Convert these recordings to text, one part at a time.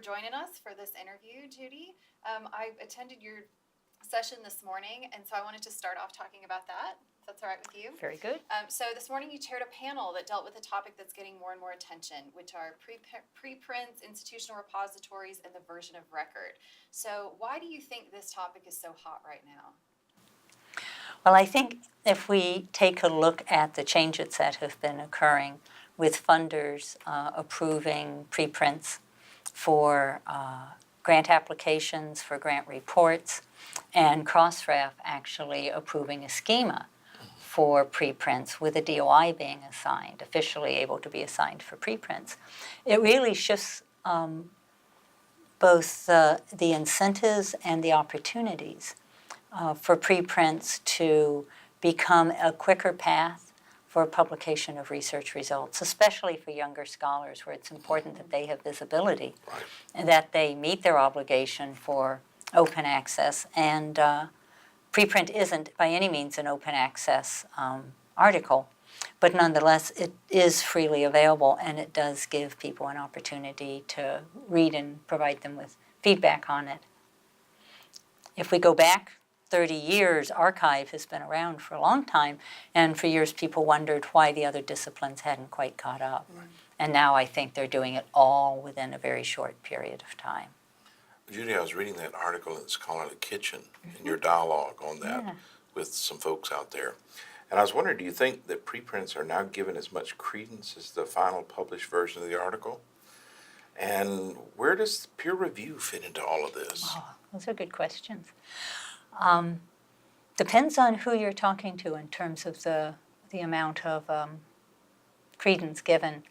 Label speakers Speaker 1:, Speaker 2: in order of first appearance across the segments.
Speaker 1: joining us for this interview, Judy. I attended your session this morning, and so I wanted to start off talking about that. If that's all right with you.
Speaker 2: Very good.
Speaker 1: So this morning you chaired a panel that dealt with a topic that's getting more and more attention, which are preprints, institutional repositories, and the version of record. So why do you think this topic is so hot right now?
Speaker 2: Well, I think if we take a look at the changes that have been occurring with funders approving preprints for grant applications, for grant reports, and Crossref actually approving a schema for preprints with a DOI being assigned, officially able to be assigned for preprints, it really shifts both the incentives and the opportunities for preprints to become a quicker path for publication of research results, especially for younger scholars, where it's important that they have visibility and that they meet their obligation for open access. And preprint isn't by any means an open access article, but nonetheless it is freely available, and it does give people an opportunity to read and provide them with feedback on it. If we go back 30 years, archive has been around for a long time, and for years people wondered why the other disciplines hadn't quite caught up. Right. And now I think they're doing it all within a very short period of time.
Speaker 3: Judy, I was reading that article in Scholarly Kitchen and your dialogue on that with some folks out there. And I was wondering, do you think that preprints are now given as much credence as the final published version of the article? And where does peer review fit into all of this?
Speaker 2: Oh, those are good questions. Depends on who you're talking to in terms of the amount of credence given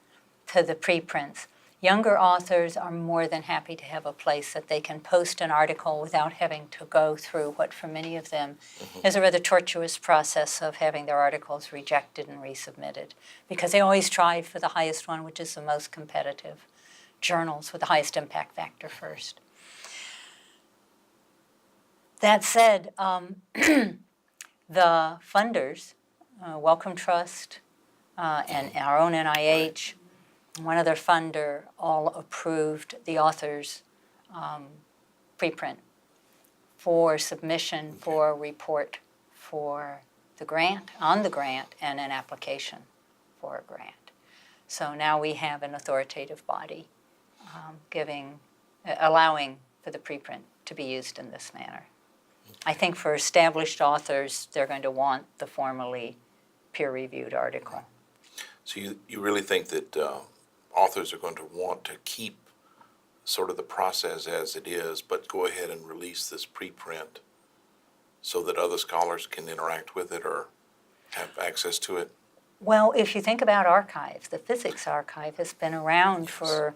Speaker 2: to the preprints. Younger authors are more than happy to have a place that they can post an article without having to go through what for many of them is a rather tortuous process of having their articles rejected and resubmitted, because they always strive for the highest one, which is the most competitive journals with the highest impact factor first. That said, the funders, Wellcome Trust and our own NIH, one other funder, all approved the author's preprint for submission for a report for the grant, on the grant, and an application for a grant. So now we have an authoritative body allowing for the preprint to be used in this manner. I think for established authors, they're going to want the formally peer-reviewed article.
Speaker 3: So you really think that authors are going to want to keep sort of the process as it is, but go ahead and release this preprint so that other scholars can interact with it or have access to it?
Speaker 2: Well, if you think about archives, the physics archive has been around for,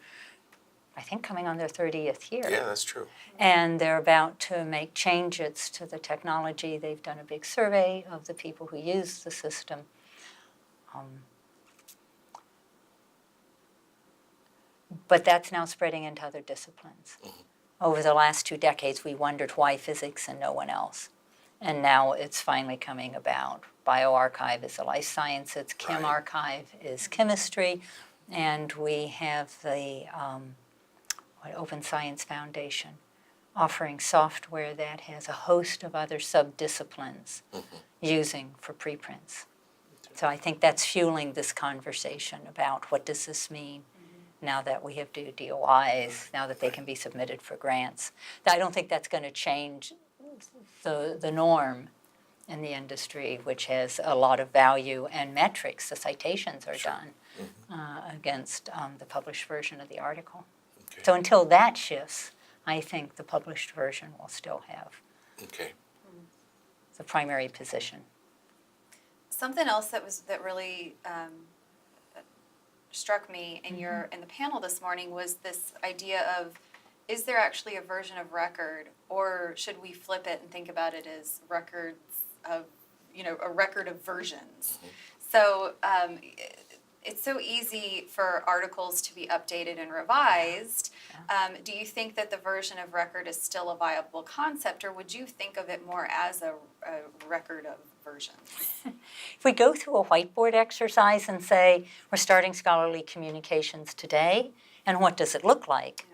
Speaker 2: I think, coming on their 30th year.
Speaker 3: Yeah, that's true.
Speaker 2: And they're about to make changes to the technology. They've done a big survey of the people who use the system. But that's now spreading into other disciplines. Over the last 2 decades, we wondered why physics and no one else. And now it's finally coming about. BioArchive is the life sciences, ChemArchive is chemistry, and we have the Open Science Foundation offering software that has a host of other sub-disciplines using for preprints. So I think that's fueling this conversation about what does this mean now that we have DOIs, now that they can be submitted for grants. I don't think that's going to change the norm in the industry, which has a lot of value and metrics. The citations are done against the published version of the article. Okay. So until that shifts, I think the published version will still have the primary position.
Speaker 1: Something else that really struck me in the panel this morning was this idea of, is there actually a version of record, or should we flip it and think about it as records of, a record of versions? So it's so easy for articles to be updated and revised. Do you think that the version of record is still a viable concept, or would you think of it more as a record of versions?
Speaker 2: If we go through a whiteboard exercise and say, we're starting scholarly communications today, and what does it look like?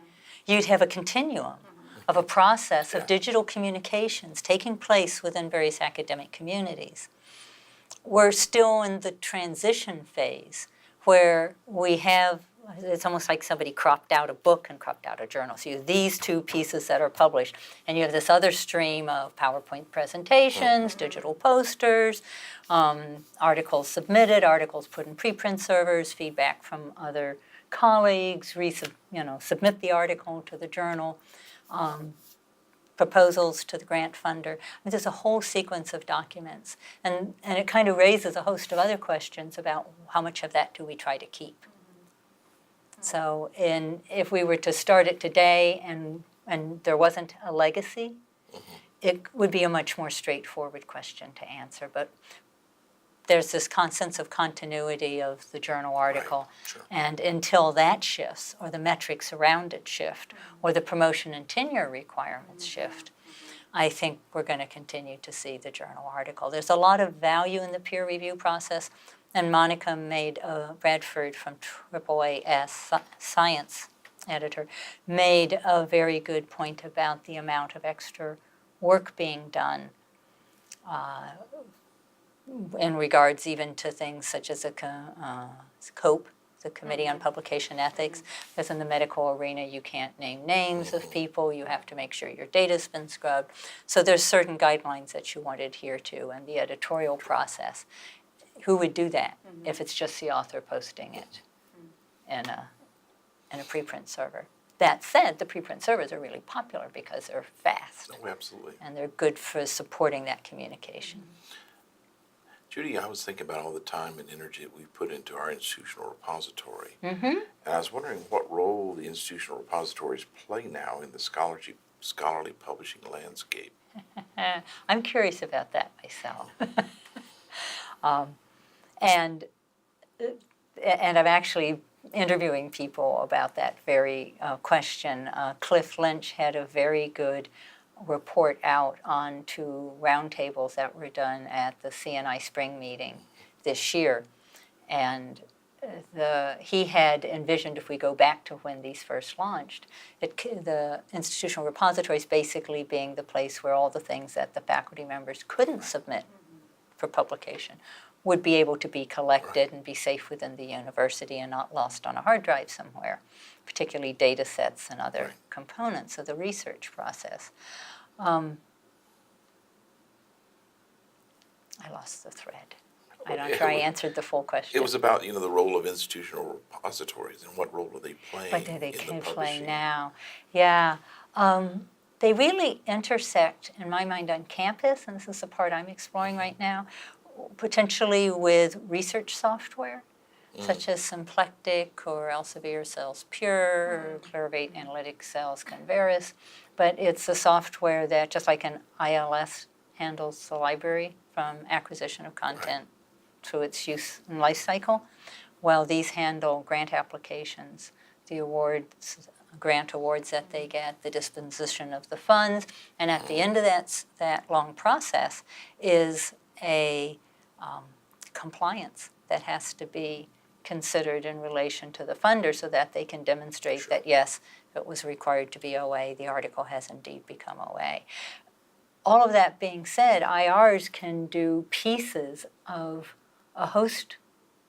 Speaker 2: you'd have a continuum of a process of digital communications taking place within various academic communities. We're still in the transition phase where we have, it's almost like somebody cropped out a book and cropped out a journal. So you have these two pieces that are published, and you have this other stream of PowerPoint presentations, digital posters, articles submitted, articles put in preprint servers, feedback from other colleagues, submit the article to the journal, proposals to the grant funder. There's a whole sequence of documents. And it kind of raises a host of other questions about how much of that do we try to keep. So if we were to start it today and there wasn't a legacy, it would be a much more straightforward question to answer. But there's this sense of continuity of the journal article.
Speaker 3: Right. Sure.
Speaker 2: And until that shifts, or the metrics around it shift, or the promotion and tenure requirements shift, I think we're going to continue to see the journal article. There's a lot of value in the peer review process, and Monica Bradford from AAAS Science editor made a very good point about the amount of extra work being done in regards even to things such as COPE, the Committee on Publication Ethics, because in the medical arena you can't name names of people, you have to make sure your data's been scrubbed. So there's certain guidelines that you want to adhere to, and the editorial process. Who would do that if it's just the author posting it in a preprint server? That said, the preprint servers are really popular because they're fast.
Speaker 3: Oh, absolutely.
Speaker 2: And they're good for supporting that communication.
Speaker 3: Judy, I was thinking about all the time and energy that we put into our institutional repository.
Speaker 2: Mm-hmm.
Speaker 3: And I was wondering what role the institutional repositories play now in the scholarly publishing landscape.
Speaker 2: I'm curious about that myself. And I'm actually interviewing people about that very question. Cliff Lynch had a very good report out on two roundtables that were done at the CNI Spring meeting this year. And he had envisioned, if we go back to when these first launched, the institutional repositories basically being the place where all the things that the faculty members couldn't submit for publication would be able to be collected and be safe within the university and not lost on a hard drive somewhere, particularly data sets and other components of the research process. I lost the thread. I'm not sure I answered the full question.
Speaker 3: It was about, the role of institutional repositories and what role are they playing
Speaker 2: What do they
Speaker 3: in the
Speaker 2: play
Speaker 3: publishing?
Speaker 2: now? Yeah. They really intersect, in my mind, on campus, and this is the part I'm exploring right now, potentially with research software, such as Symplectic or Elsevier Cells Pure, or Clarivate Analytics Cells Converis. But it's a software that, just like an ILS handles the library from acquisition of content through its use and life cycle, while these handle grant applications, the awards, grant awards that they get, the disposition of the funds, and at the end of that long process is a compliance that has to be considered in relation to the funder so that they can demonstrate that, yes, it was required to be OA, the article has indeed become OA. All of that being said, IRs can do pieces of a host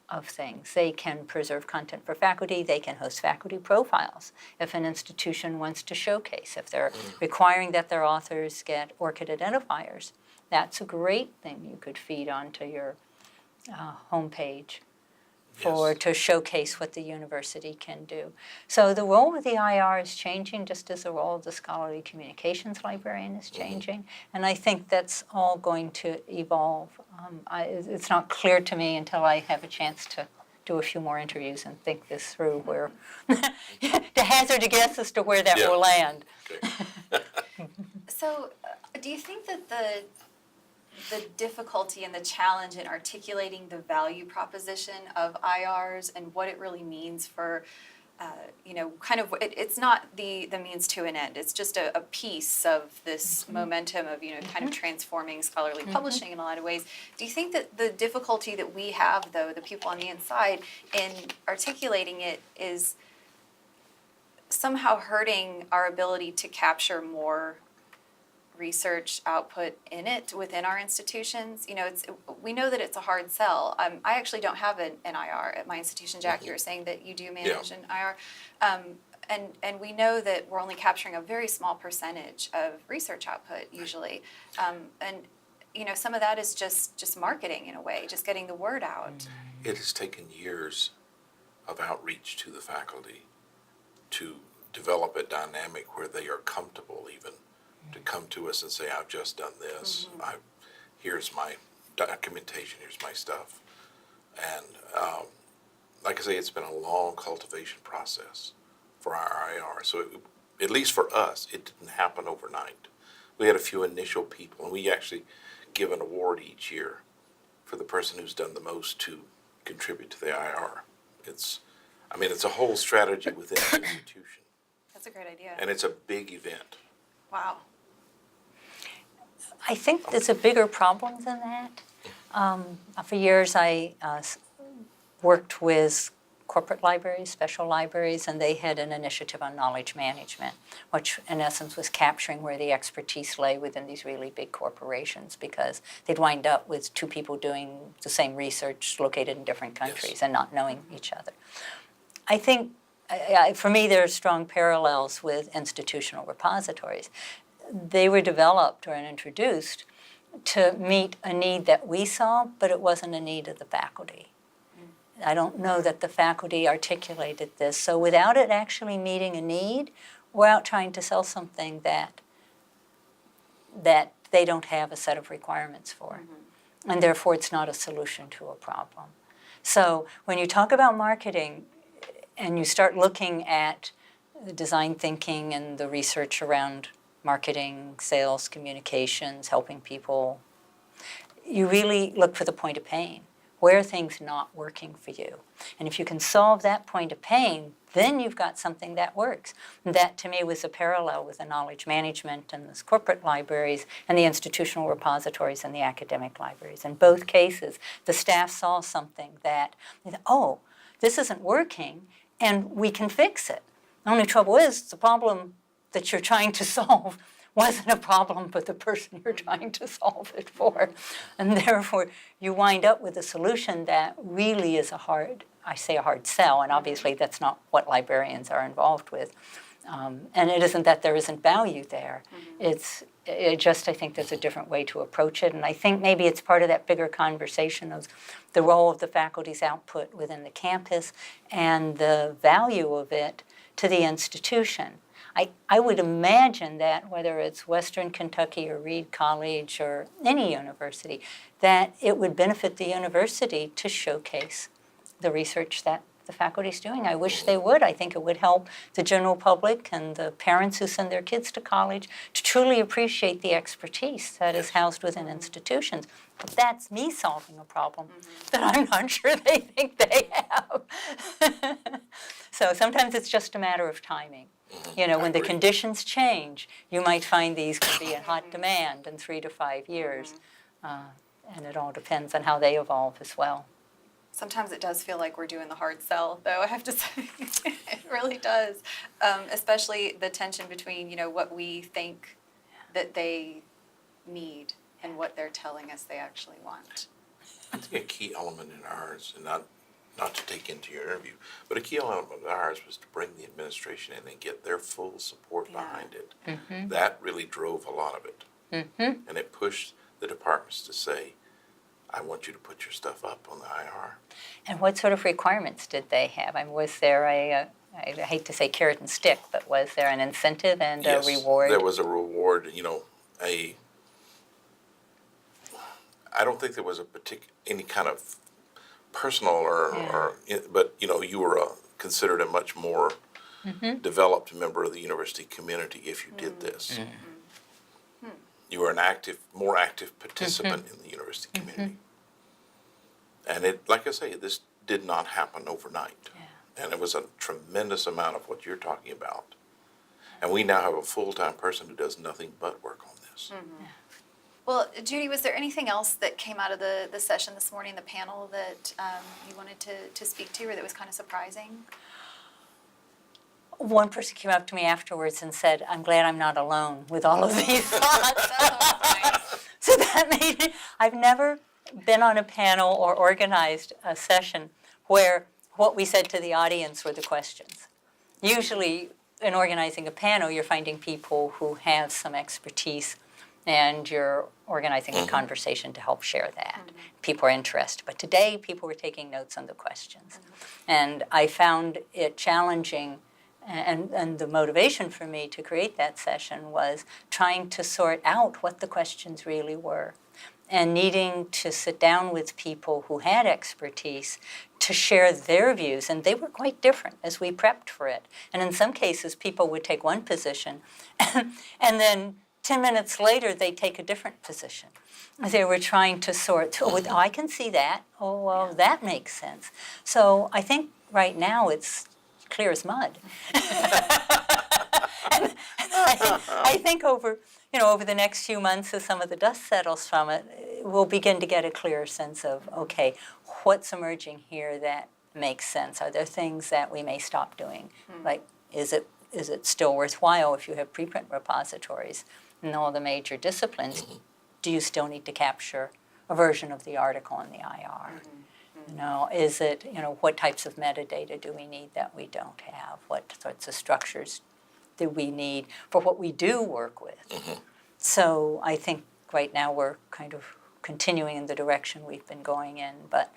Speaker 2: of things. They can preserve content for faculty, they can host faculty profiles if an institution wants to showcase, if they're requiring that their authors get ORCID identifiers. That's a great thing you could feed onto your homepage to showcase what the university can do. So the role of the IR is changing just as the role of the scholarly communications librarian is changing. And I think that's all going to evolve. It's not clear to me until I have a chance to do a few more interviews and think this through where, to hazard a guess as to where that will land.
Speaker 3: Okay.
Speaker 1: So do you think that the difficulty and the challenge in articulating the value proposition of IRs and what it really means for, it's not the means to an end. It's just a piece of this momentum of, kind of transforming scholarly publishing in a lot of ways. Do you think that the difficulty that we have, though, the people on the inside, in articulating it is somehow hurting our ability to capture more research output in it within our institutions. You know, we know that it's a hard sell. I actually don't have an IR at my institution. Jack, you were saying that you do manage an IR. And we know that we're only capturing a very small percentage of research output usually. And, you know, some of that is just marketing in a way, just getting the word out.
Speaker 3: It has taken years of outreach to the faculty to develop a dynamic where they are comfortable even to come to us and say, I've just done this. Here's my documentation, here's my stuff. And like I say, it's been a long cultivation process for our IR. So at least for us, it didn't happen overnight. We had a few initial people, and we actually give an award each year for the person who's done the most to contribute to the IR. It's a whole strategy within the institution.
Speaker 1: That's a great idea.
Speaker 3: And it's a big event.
Speaker 1: Wow.
Speaker 2: I think there's a bigger problem than that. For years, I worked with corporate libraries, special libraries, and they had an initiative on knowledge management, which in essence was capturing where the expertise lay within these really big corporations, because they'd wind up with two people doing the same research located in different countries and not knowing each other. I think, for me, there are strong parallels with institutional repositories. They were developed or introduced to meet a need that we saw, but it wasn't a need of the faculty. I don't know that the faculty articulated this. So without it actually meeting a need, we're out trying to sell something that they don't have a set of requirements for. And therefore, it's not a solution to a problem. So when you talk about marketing and you start looking at the design thinking and the research around marketing, sales, communications, helping people, you really look for the point of pain. Where are things not working for you? And if you can solve that point of pain, then you've got something that works. And that, to me, was a parallel with the knowledge management and the corporate libraries and the institutional repositories and the academic libraries. In both cases, the staff saw something that, oh, this isn't working, and we can fix it. The only trouble is the problem that you're trying to solve wasn't a problem for the person you're trying to solve it for. And therefore, you wind up with a solution that really is a hard sell, and obviously that's not what librarians are involved with. And it isn't that there isn't value there. I think there's a different way to approach it, and I think maybe it's part of that bigger conversation of the role of the faculty's output within the campus and the value of it to the institution. I would imagine that whether it's Western Kentucky or Reed College or any university, that it would benefit the university to showcase the research that the faculty's doing. I wish they would. I think it would help the general public and the parents who send their kids to college to truly appreciate the expertise that is housed within institutions. But that's me solving a problem that I'm not sure they think they have. So sometimes it's just a matter of timing. You know, when the conditions change, you might find these could be in hot demand in 3 to 5 years. And it all depends on how they evolve as well.
Speaker 1: Sometimes it does feel like we're doing the hard sell, though, I have to say. It really does. Especially the tension between, you know, what we think that they need and what they're telling us they actually want.
Speaker 3: I think a key element in ours, and not to take into your interview, but a key element of ours was to bring the administration in and get their full support behind it. That really drove a lot of it. And it pushed the departments to say, I want you to put your stuff up on the IR.
Speaker 2: And what sort of requirements did they have? I mean, was there I hate to say carrot and stick, but was there an incentive and a reward?
Speaker 3: There was a reward, you know, I don't think there was any kind of personal but, you know, you were considered a much more developed member of the university community if you did this. You were more active participant in the university community. And it, like I say, this did not happen overnight. And it was a tremendous amount of what you're talking about. And we now have a full-time person who does nothing but work on this.
Speaker 1: Well, Judy, was there anything else that came out of the session this morning, the panel, that you wanted to speak to or that was kind of surprising?
Speaker 2: One person came up to me afterwards and said, "I'm glad I'm not alone with all of these thoughts." So that made me, I've never been on a panel or organized a session where what we said to the audience were the questions. Usually, in organizing a panel, you're finding people who have some expertise and you're organizing a conversation to help share that. People are interested. But today, people were taking notes on the questions. And I found it challenging, and the motivation for me to create that session was trying to sort out what the questions really were and needing to sit down with people who had expertise to share their views, and they were quite different as we prepped for it. And in some cases, people would take one position, and then 10 minutes later, they'd take a different position. They were trying to sort, oh, I can see that. Oh, well, that makes sense. So I think right now it's clear as mud. and I think over the next few months, as some of the dust settles from it, we'll begin to get a clearer sense of, okay, what's emerging here that makes sense? Are there things that we may stop doing? Like, is it still worthwhile if you have preprint repositories in all the major disciplines? Do you still need to capture a version of the article in the IR? Is it, what types of metadata do we need that we don't have? What sorts of structures do we need for what we do work with? So I think right now we're kind of continuing in the direction we've been going in, but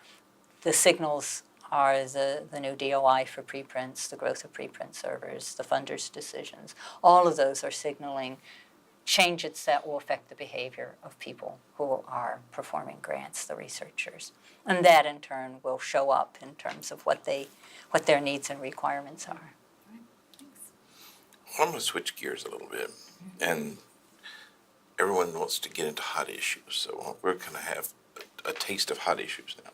Speaker 2: the signals are the new DOI for preprints, the growth of preprint servers, the funders' decisions. All of those are signaling changes that will affect the behavior of people who are performing grants, the researchers. And that in turn will show up in terms of what their needs and requirements are.
Speaker 3: I'm going to switch gears a little bit, and everyone wants to get into hot issues, so we're going to have a taste of hot issues now.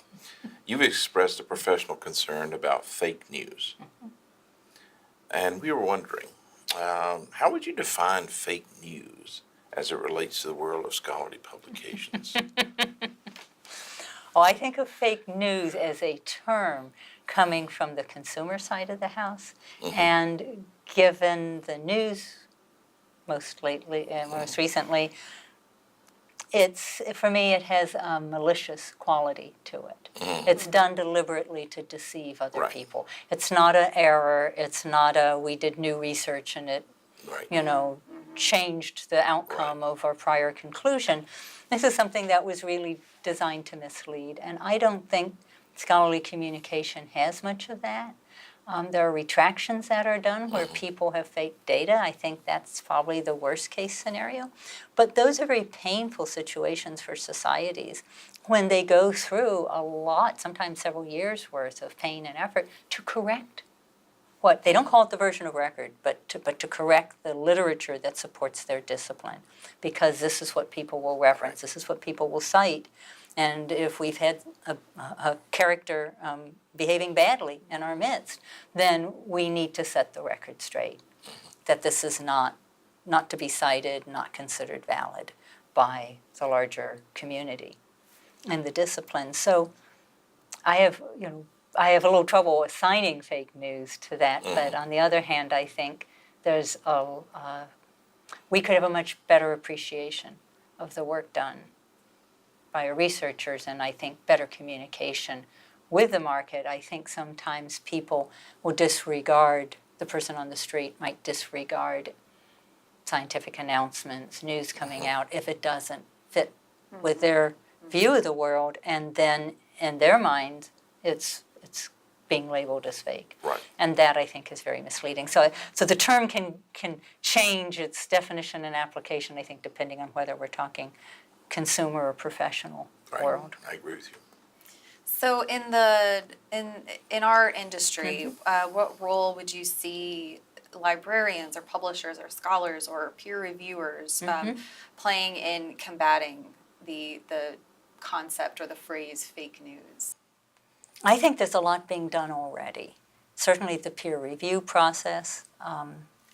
Speaker 3: You've expressed a professional concern about fake news, and we were wondering, how would you define fake news as it relates to the world of scholarly publications?
Speaker 2: Well, I think of fake news as a term coming from the consumer side of the house, and given the news most recently, for me it has a malicious quality to it. It's done deliberately to deceive other people. It's not an error. It's not we did new research and it changed the outcome of our prior conclusion. This is something that was really designed to mislead, and I don't think scholarly communication has much of that. There are retractions that are done where people have fake data. I think that's probably the worst case scenario. But those are very painful situations for societies when they go through a lot, sometimes several years worth of pain and effort to correct what they don't call it the version of record, but to correct the literature that supports their discipline, because this is what people will reference, this is what people will cite. And if we've had a character behaving badly in our midst, then we need to set the record straight, that this is not to be cited, not considered valid by the larger community and the discipline. So I have a little trouble assigning fake news to that, but on the other hand, I think there's we could have a much better appreciation of the work done by our researchers, and I think better communication with the market. I think sometimes people will disregard, the person on the street might disregard scientific announcements, news coming out, if it doesn't fit with their view of the world, and then in their mind, it's being labeled as fake.
Speaker 3: Right.
Speaker 2: And that, I think, is very misleading. So the term can change its definition and application, I think, depending on whether we're talking consumer or professional world.
Speaker 3: I agree with you.
Speaker 1: So in our industry, what role would you see librarians or publishers or scholars or peer reviewers playing in combating the concept or the phrase fake news?
Speaker 2: I think there's a lot being done already. Certainly the peer review process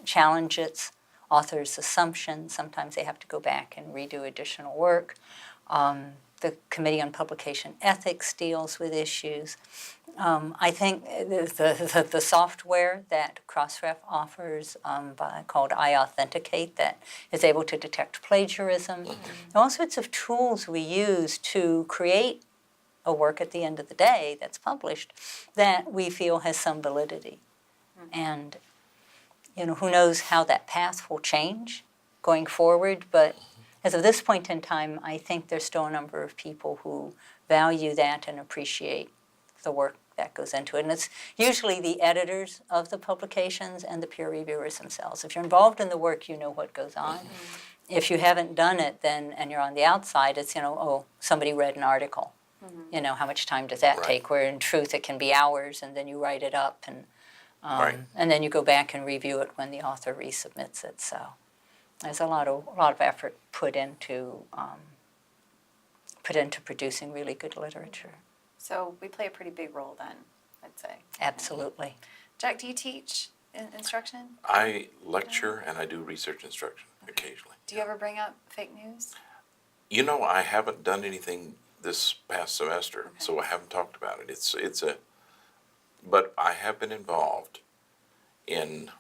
Speaker 2: challenges authors' assumptions. Sometimes they have to go back and redo additional work. The the Committee on Publication Ethics deals with issues. I think the software that Crossref offers called iAuthenticate that is able to detect plagiarism, all sorts of tools we use to create a work at the end of the day that's published that we feel has some validity. And, who knows how that path will change going forward, but as of this point in time, I think there's still a number of people who value that and appreciate the work that goes into it. And it's usually the editors of the publications and the peer reviewers themselves. If you're involved in the work, you know what goes on. If you haven't done it, then, and you're on the outside, it's, somebody read an article. How much time does that take? Where in truth it can be hours, and then you write it up, and and then you go back and review it when the author resubmits it. So there's a lot of effort put into producing really good literature.
Speaker 1: So we play a pretty big role then, I'd say.
Speaker 2: Absolutely.
Speaker 1: Jack, do you teach instruction?
Speaker 3: I lecture and I do research instruction occasionally.
Speaker 1: Do you ever bring up fake news?
Speaker 3: I haven't done anything this past semester, so I haven't talked about it. But I have been involved in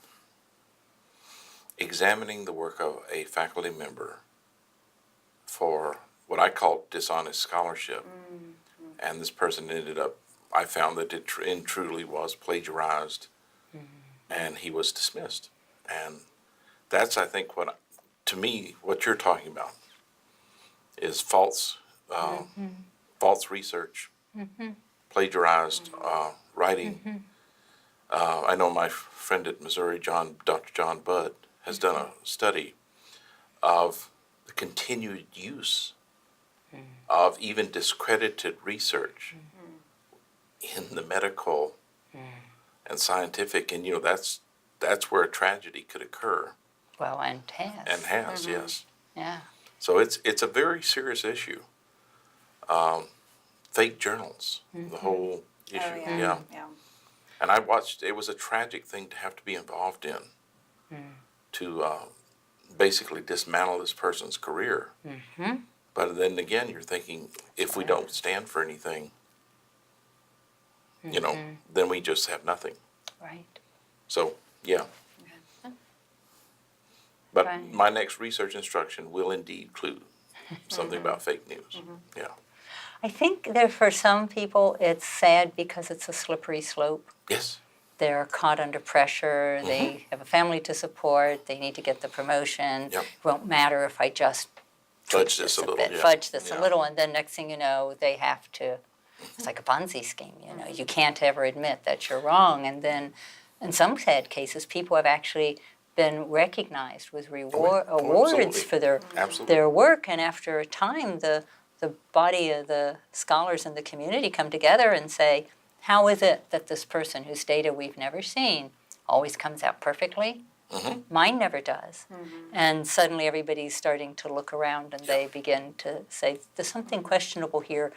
Speaker 3: examining the work of a faculty member for what I call dishonest scholarship. And this person I found that it truly was plagiarized, and he was dismissed. And that's, I think, to me, what you're talking about is false research, plagiarized writing. I know my friend at Missouri, Dr. John Budd, has done a study of the continued use of even discredited research in the medical and scientific, and that's where a tragedy could occur.
Speaker 2: Well, and has.
Speaker 3: And has, yes.
Speaker 2: Yeah.
Speaker 3: So it's a very serious issue. Fake journals, the whole issue.
Speaker 1: Oh, yeah.
Speaker 3: And I watched. It was a tragic thing to have to be involved in, to basically dismantle this person's career. But then again, you're thinking, if we don't stand for anything, then we just have nothing.
Speaker 2: Right.
Speaker 3: So, yeah. But
Speaker 2: Right.
Speaker 3: my next research instruction will indeed include something about fake news. Yeah.
Speaker 2: I think that for some people it's sad because it's a slippery slope.
Speaker 3: Yes.
Speaker 2: They're caught under pressure, they have a family to support, they need to get the promotion.
Speaker 3: Yep.
Speaker 2: It won't matter if I just
Speaker 3: Fudge this a little,
Speaker 2: bit,
Speaker 3: yeah.
Speaker 2: fudge this a
Speaker 3: Yeah.
Speaker 2: little, and then next thing you know, they have to, it's like a Ponzi scheme, you can't ever admit that you're wrong. And then in some sad cases, people have actually been recognized with awards
Speaker 3: absolutely.
Speaker 2: for
Speaker 3: Absolutely.
Speaker 2: their work, and after a time, the body of the scholars in the community come together and say, how is it that this person whose data we've never seen always comes out perfectly? Mine never does. And suddenly everybody's starting to look around and they begin to say, there's something questionable here.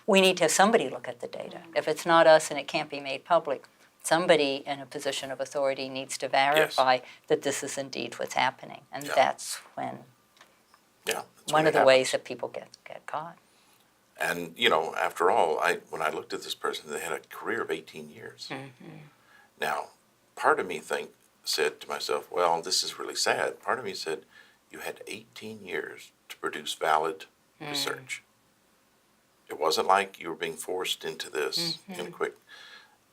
Speaker 2: We need to have somebody look at the data. If it's not us and it can't be made public, somebody in a position of authority needs to verify that this is indeed what's happening. And that's when one of the ways that people get caught.
Speaker 3: And, after all, when I looked at this person, they had a career of 18 years. Now, part of me said to myself, well, this is really sad. Part of me said, you had 18 years to produce valid research. It wasn't like you were being forced into this in a quick.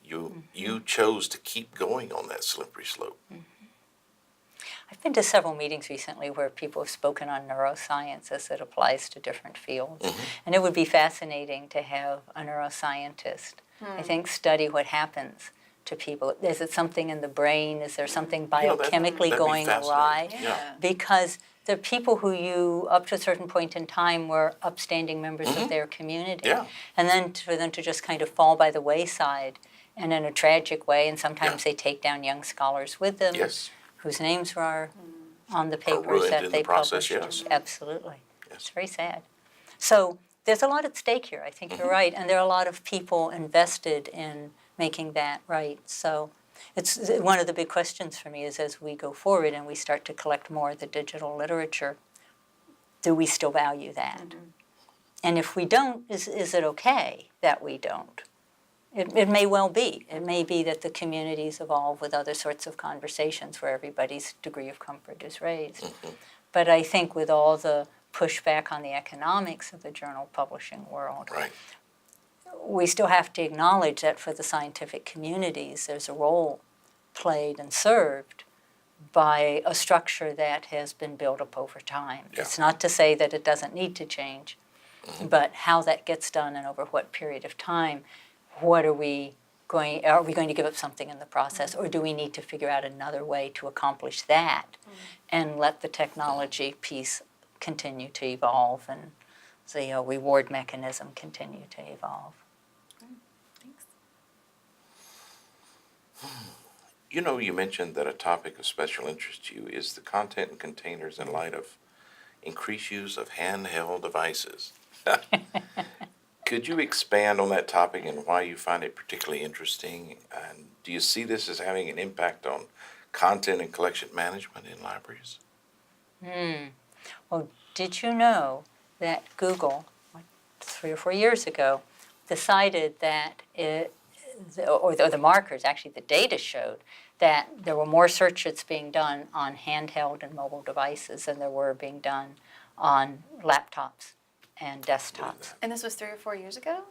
Speaker 3: You chose to keep going on that slippery slope.
Speaker 2: I've been to several meetings recently where people have spoken on neuroscience as it applies to different fields. And it would be fascinating to have a neuroscientist, I think, study what happens to people. Is it something in the brain? Is there something biochemically
Speaker 3: that'd be
Speaker 2: going awry?
Speaker 1: Yeah.
Speaker 2: Because the people who up to a certain point in time, were upstanding members of their community.
Speaker 3: Yeah.
Speaker 2: And then for them to just kind of fall by the wayside, and in a tragic way, and sometimes they take down young scholars with them.
Speaker 3: Yes.
Speaker 2: Whose names are on the papers
Speaker 3: ruined
Speaker 2: that
Speaker 3: in
Speaker 2: they
Speaker 3: the process,
Speaker 2: published.
Speaker 3: yes.
Speaker 2: Absolutely.
Speaker 3: Yes.
Speaker 2: It's very sad. So there's a lot at stake here. I think you're right. And there are a lot of people invested in making that right. So it's one of the big questions for me is as we go forward and we start to collect more of the digital literature, do we still value that? And if we don't, is it okay that we don't? It may well be. It may be that the communities evolve with other sorts of conversations where everybody's degree of comfort is raised. But I think with all the pushback on the economics of the journal publishing world,
Speaker 3: Right.
Speaker 2: we still have to acknowledge that for the scientific communities, there's a role played and served by a structure that has been built up over time.
Speaker 3: Yeah.
Speaker 2: It's not to say that it doesn't need to change, but how that gets done and over what period of time, are we going to give up something in the process, or do we need to figure out another way to accomplish that and let the technology piece continue to evolve and the reward mechanism continue to evolve?
Speaker 1: Thanks.
Speaker 3: You know, you mentioned that a topic of special interest to you is the content and containers in light of increased use of handheld devices. Could you expand on that topic and why you find it particularly interesting? And do you see this as having an impact on content and collection management in libraries?
Speaker 2: Well, did you know that Google, 3 or 4 years ago, decided that the markers, actually the data showed that there were more searches being done on handheld and mobile devices than there were being done on laptops and desktops.
Speaker 1: And this was 3 or 4 years ago?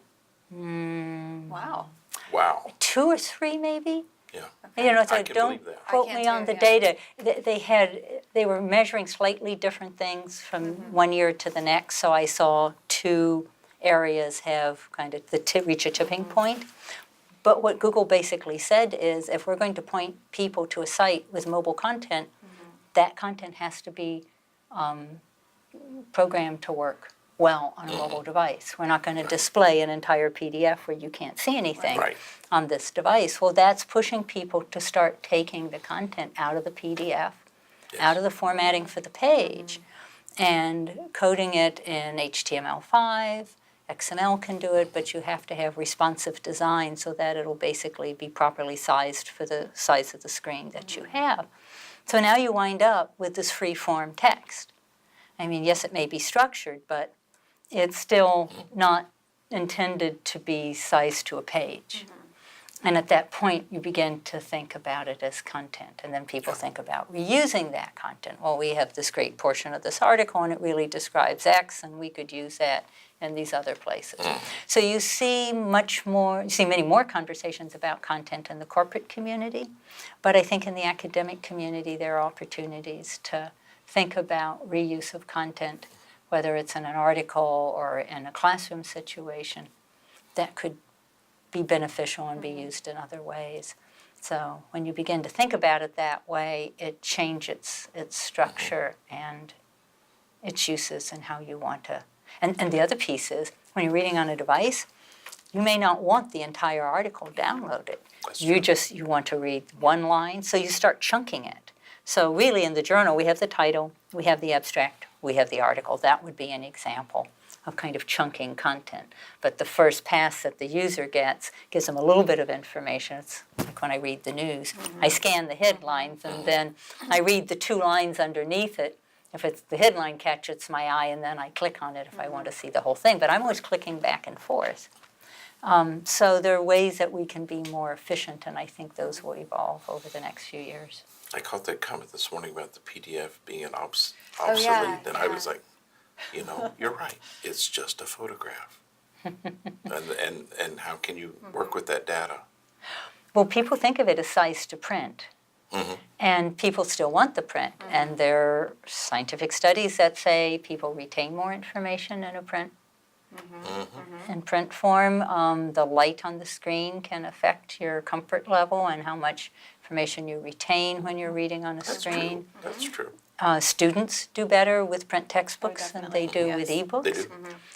Speaker 1: Wow.
Speaker 3: Wow.
Speaker 2: 2 or 3 maybe?
Speaker 3: Yeah.
Speaker 2: You know,
Speaker 3: I
Speaker 2: so
Speaker 3: can
Speaker 2: don't
Speaker 3: believe that.
Speaker 2: quote
Speaker 1: I can
Speaker 2: me on
Speaker 1: too,
Speaker 2: the
Speaker 1: yeah.
Speaker 2: data. They were measuring slightly different things from one year to the next. So I saw 2 areas have kind of reach a tipping point. But what Google basically said is, if we're going to point people to a site with mobile content, that content has to be programmed to work well on a mobile device. We're not going to display an entire PDF where you can't see anything
Speaker 3: Right.
Speaker 2: on this device. Well, that's pushing people to start taking the content out of the PDF, out of the formatting for the page, and coding it in HTML5. XML can do it, but you have to have responsive design so that it'll basically be properly sized for the size of the screen that you have. So now you wind up with this free-form text. I mean, yes, it may be structured, but it's still not intended to be sized to a page. And at that point, you begin to think about it as content. And then people think about reusing that content. Well, we have this great portion of this article, and it really describes X, and we could use that in these other places. So you see many more conversations about content in the corporate community. But I think in the academic community, there are opportunities to think about reuse of content, whether it's in an article or in a classroom situation, that could be beneficial and be used in other ways. So when you begin to think about it that way, it changes its structure and its uses and how you want to. And the other piece is, when you're reading on a device, you may not want the entire article downloaded.
Speaker 3: That's
Speaker 2: You
Speaker 3: true.
Speaker 2: you want to read one line, so you start chunking it. So really in the journal, we have the title, we have the abstract, we have the article. That would be an example of kind of chunking content. But the first pass that the user gets gives them a little bit of information. It's like when I read the news. I scan the headlines and then I read the 2 lines underneath it. If it's the headline catches my eye, and then I click on it if I want to see the whole thing. But I'm always clicking back and forth. So there are ways that we can be more efficient, and I think those will evolve over the next few years.
Speaker 3: I caught that comment this morning about the PDF being an obsolete,
Speaker 1: yeah,
Speaker 3: and I was like, you know, you're right. It's just a photograph. and how can you work with that data?
Speaker 2: Well, people think of it as size to print. And people still want the print. And there are scientific studies that say people retain more information in a print. In print form, the light on the screen can affect your comfort level and how much information you retain when you're reading on a screen.
Speaker 3: That's true.
Speaker 2: Students do better with print textbooks than they do with
Speaker 1: Yes.
Speaker 2: ebooks.
Speaker 3: They do.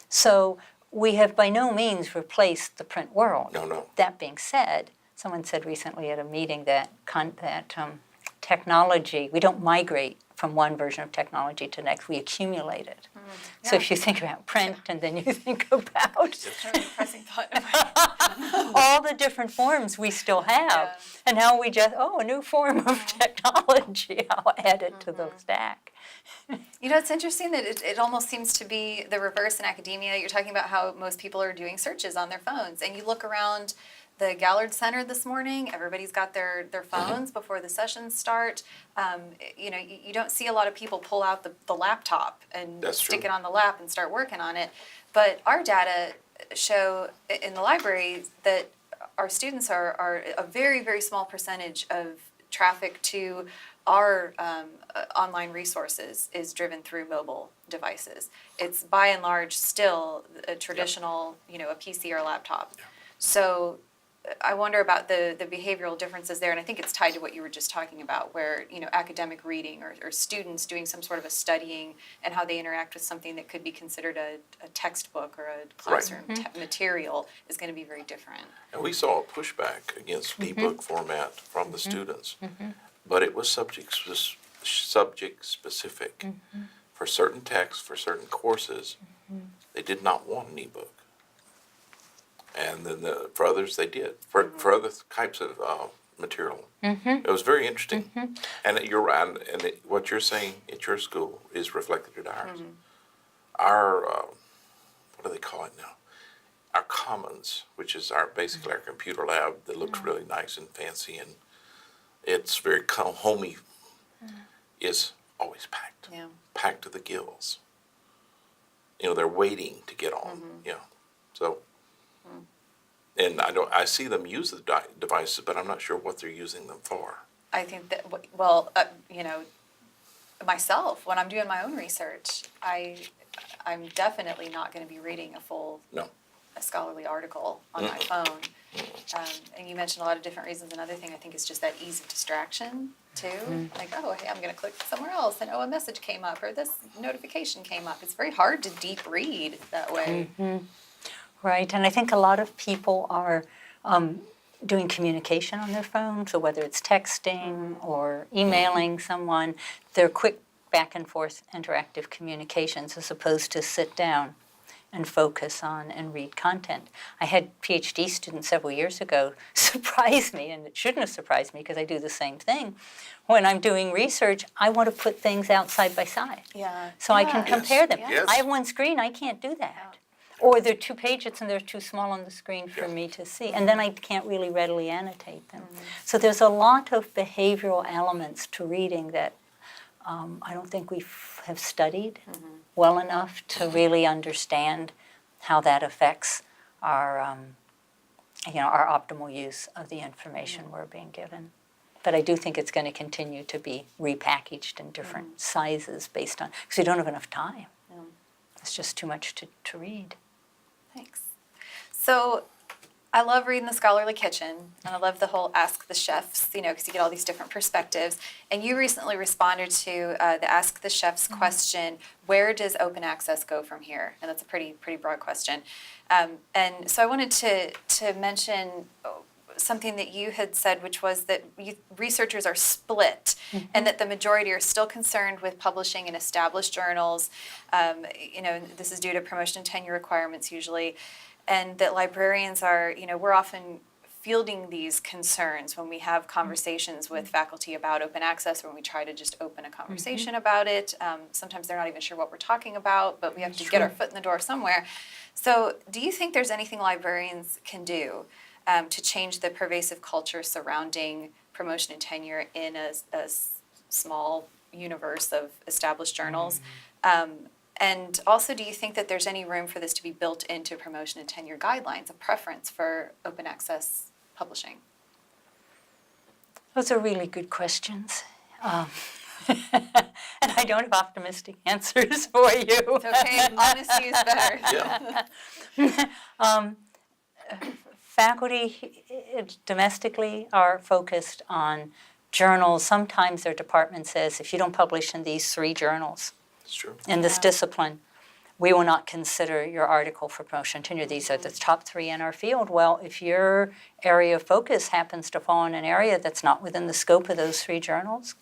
Speaker 2: So we have by no means replaced the print world.
Speaker 3: No.
Speaker 2: That being said, someone said recently at a meeting that technology, we don't migrate from one version of technology to the next. We accumulate it. So if you think about print and then you think about
Speaker 1: Really depressing thought.
Speaker 2: all the different forms we still have,
Speaker 1: Yeah.
Speaker 2: and how we just, a new form of technology, I'll add it to the stack.
Speaker 1: You know, it's interesting that it almost seems to be the reverse in academia. You're talking about how most people are doing searches on their phones, and you look around the Gallagher Center this morning, everybody's got their phones before the sessions start. You know, you don't see a lot of people pull out the laptop and
Speaker 3: That's
Speaker 1: stick
Speaker 3: true.
Speaker 1: it on the lap and start working on it. But our data show in the library that our students are a very, very small percentage of traffic to our online resources is driven through mobile devices. It's by and large still a traditional, you know, a PC or a laptop.
Speaker 3: Yeah.
Speaker 1: So I wonder about the behavioral differences there, and I think it's tied to what you were just talking about, where, you know, academic reading or students doing some sort of a studying and how they interact with something that could be considered a textbook or a classroom material is going to be very different.
Speaker 3: And we saw a pushback against ebook format from the students, but it was subject specific. For certain texts, for certain courses, they did not want an ebook. And then for others, they did. For other types of material. It was very interesting. And you're right, and what you're saying at your school is reflected at ours. Our, what do they call it now? Our commons, which is basically our computer lab that looks really nice and fancy, and it's very homey, is always packed.
Speaker 1: Yeah.
Speaker 3: Packed to the gills. You know, they're waiting to get on. Yeah. So, and I see them use the devices, but I'm not sure what they're using them for.
Speaker 1: I think that, well, you know, myself, when I'm doing my own research, I'm definitely not going to be reading a scholarly article on my phone. And you mentioned a lot of different reasons. Another thing I think is just that ease of distraction too. Like, oh, hey, I'm going to click somewhere else, and a message came up, or this notification came up. It's very hard to deep read that way.
Speaker 2: Right, and I think a lot of people are doing communication on their phone, so whether it's texting or emailing someone, they're quick back and forth interactive communications as opposed to sit down and focus on and read content. I had PhD students several years ago surprise me, and it shouldn't have surprised me because I do the same thing. When I'm doing research, I want to put things out side by side.
Speaker 1: Yeah.
Speaker 2: So I can compare them.
Speaker 3: Yes.
Speaker 2: I have one screen, I can't do that. Or they're 2 pages and they're too small on the screen for me to see. And then I can't really readily annotate them. So there's a lot of behavioral elements to reading that I don't think we have studied well enough to really understand how that affects our, our optimal use of the information we're being given. But I do think it's going to continue to be repackaged in different sizes based on, because we don't have enough time. It's just too much to read.
Speaker 1: Thanks. So I love reading The Scholarly Kitchen, and I love the whole Ask the Chefs, you know, because you get all these different perspectives. And you recently responded to the Ask the Chefs question, where does open access go from here? And that's a pretty broad question. And so I wanted to mention something that you had said, which was that researchers are split, and that the majority are still concerned with publishing in established journals. You know, this is due to promotion and tenure requirements usually, and that librarians are, you know, we're often fielding these concerns when we have conversations with faculty about open access, or when we try to just open a conversation about it. Sometimes they're not even sure what we're talking about, but we have to get our foot in the door somewhere. So do you think there's anything librarians can do to change the pervasive culture surrounding promotion and tenure in a small universe of established journals? And also, do you think that there's any room for this to be built into promotion and tenure guidelines, a preference for open access publishing?
Speaker 2: Those are really good questions. And I don't have optimistic answers for you.
Speaker 1: It's okay, honesty is better.
Speaker 3: Yeah.
Speaker 2: Faculty domestically are focused on journals. Sometimes their department says, if you don't publish in these 3 journals
Speaker 3: It's true.
Speaker 2: in this discipline, we will not consider your article for promotion and tenure. These are the top 3 in our field. Well, if your area of focus happens to fall in an area that's not within the scope of those 3 journals,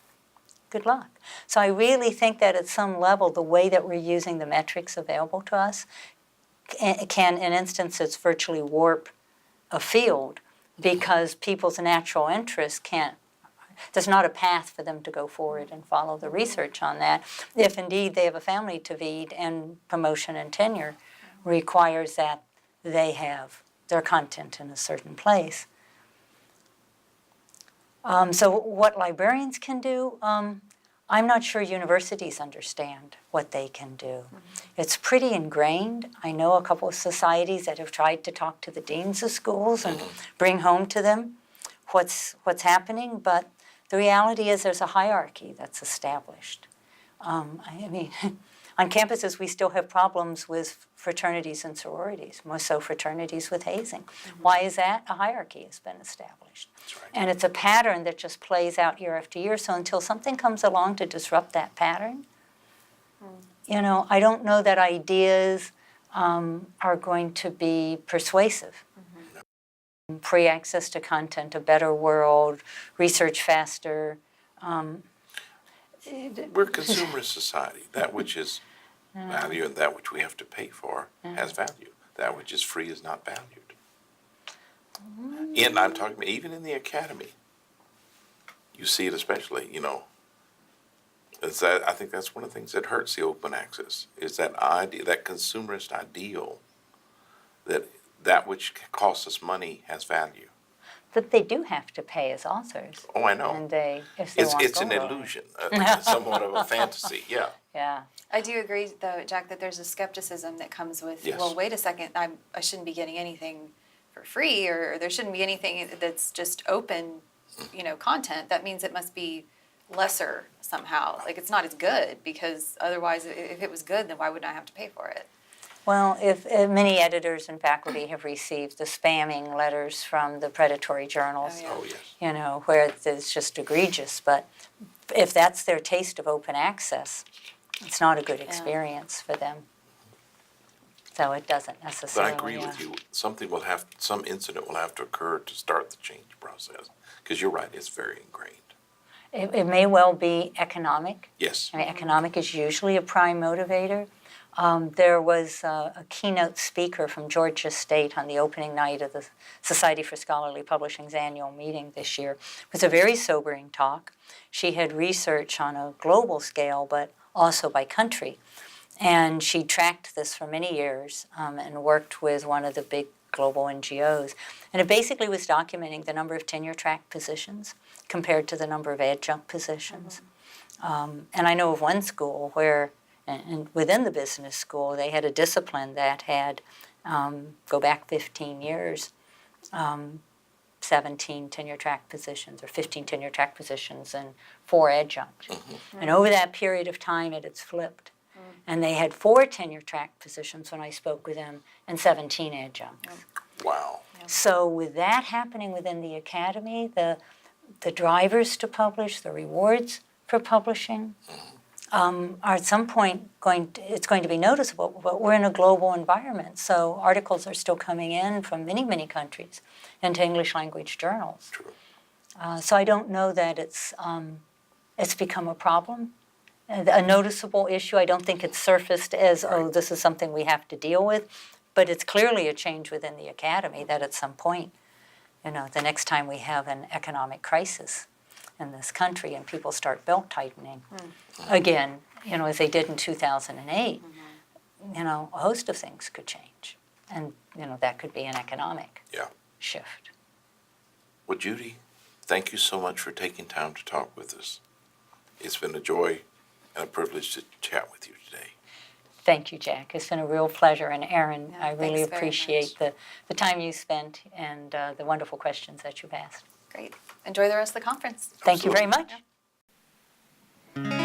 Speaker 2: good luck. So I really think that at some level, the way that we're using the metrics available to us can, in instances, virtually warp a field because people's natural interest can't, there's not a path for them to go forward and follow the research on that. If indeed they have a family to feed and promotion and tenure requires that they have their content in a certain place. So what librarians can do, I'm not sure universities understand what they can do. It's pretty ingrained. I know a couple of societies that have tried to talk to the deans of schools and bring home to them what's happening, but the reality is there's a hierarchy that's established. I mean, on campuses we still have problems with fraternities and sororities, more so fraternities with hazing. Why is that? A hierarchy has been established.
Speaker 3: That's right.
Speaker 2: And it's a pattern that just plays out year after year. So until something comes along to disrupt that pattern, you know, I don't know that ideas are going to be persuasive. Free access to content, a better world, research faster.
Speaker 3: We're a consumerist society. That which is value and that which we have to pay for has value. That which is free is not valued. And I'm talking even in the academy. You see it especially, you know. It's that, I think that's one of the things that hurts the open access, is that idea, that consumerist ideal that which costs us money has value.
Speaker 2: That they do have to pay as authors.
Speaker 3: Oh, I know.
Speaker 2: And if they want
Speaker 3: It's an
Speaker 2: gold.
Speaker 3: illusion, somewhat of a fantasy, yeah.
Speaker 2: Yeah.
Speaker 1: I do agree, though, Jack, that there's a skepticism that comes with,
Speaker 3: Yes.
Speaker 1: well, wait a second, I shouldn't be getting anything for free, or there shouldn't be anything that's just open, you know, content. That means it must be lesser somehow. Like, it's not as good, because otherwise, if it was good, then why would I have to pay for it?
Speaker 2: Well, if many editors and faculty have received the spamming letters from the predatory journals,
Speaker 1: Oh, yeah.
Speaker 3: Oh, yes.
Speaker 2: you know, where it's just egregious. But if that's their taste of open access, it's not a good experience for them. So it doesn't
Speaker 3: But I
Speaker 2: necessarily.
Speaker 3: agree with you. Some incident will have to occur to start the change process. Because you're right, it's very ingrained.
Speaker 2: It may well be economic.
Speaker 3: Yes.
Speaker 2: I mean, economic is usually a prime motivator. There was a keynote speaker from Georgia State on the opening night of the Society for Scholarly Publishing's annual meeting this year. It was a very sobering talk. She had research on a global scale, but also by country. And she tracked this for many years and worked with one of the big global NGOs. And it basically was documenting the number of tenure-track positions compared to the number of adjunct positions. And I know of one school where, and within the business school, they had a discipline that had, go back 15 years, 17 tenure-track positions or 15 tenure-track positions and 4 adjunct. And over that period of time, it had flipped. And they had 4 tenure-track positions when I spoke with them and 17 adjuncts.
Speaker 3: Wow.
Speaker 2: So with that happening within the academy, the drivers to publish, the rewards for publishing, are at some point it's going to be noticeable, but we're in a global environment. So articles are still coming in from many, many countries into English language journals.
Speaker 3: True.
Speaker 2: So I don't know that it's become a problem, a noticeable issue. I don't think it's surfaced as, oh, this is something we have to deal with, but it's clearly a change within the academy that at some point, you know, the next time we have an economic crisis in this country and people start belt tightening again, you know, as they did in 2008, you know, a host of things could change. And, you know, that could be an economic shift.
Speaker 3: Well, Judy, thank you so much for taking time to talk with us. It's been a joy and a privilege to chat with you today.
Speaker 2: Thank you, Jack. It's been a real pleasure. And Erin,
Speaker 1: Yeah,
Speaker 2: I really
Speaker 1: thanks very
Speaker 2: appreciate the time you spent and the wonderful questions that you've asked.
Speaker 1: Great. Enjoy the rest of the conference.
Speaker 2: Thank you very
Speaker 3: Absolutely.
Speaker 2: much.